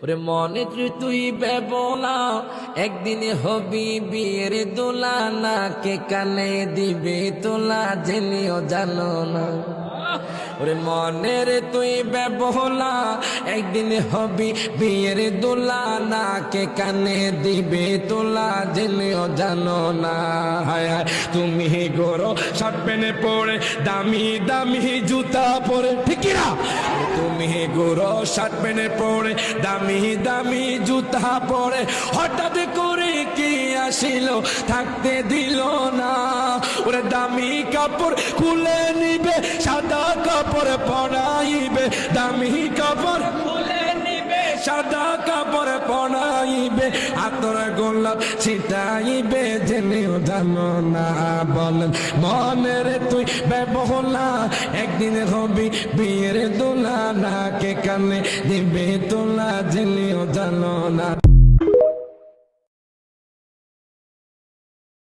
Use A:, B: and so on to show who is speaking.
A: ওরে মনে তুই বেবলা একদিন হবি বিয়ের দোলা না কে কানে দিবে তোলা জেনেও জানো না। ওরে মনের তুই বেবলা একদিন হবি বিয়ের দোলা না কে কানে দিবে তোলা জেনেও জানো না। হায় হায় তুমি গরো শার্ট প্যান্ট পরে দামি দামি জুতা পরে ঠিক না, তুমি গরো শার্ট প্যান্ট পরে দামি দামি জুতা পরে হঠাৎ করে কি আসিল থাকতে দিল না। ওরে দামি কাপড় খুলে নিবে সাদা কাপড় পরাইবে, দামি কাপড় খুলে নিবে সাদা কাপড় পরাইবে, আতর গোলাপ ছিটাইবে জেনেও জানো না। বলেন মনের তুই বেবলা একদিন হবি বিয়ের দোলা না কে কানে দিবে তোলা জেনেও জানো না।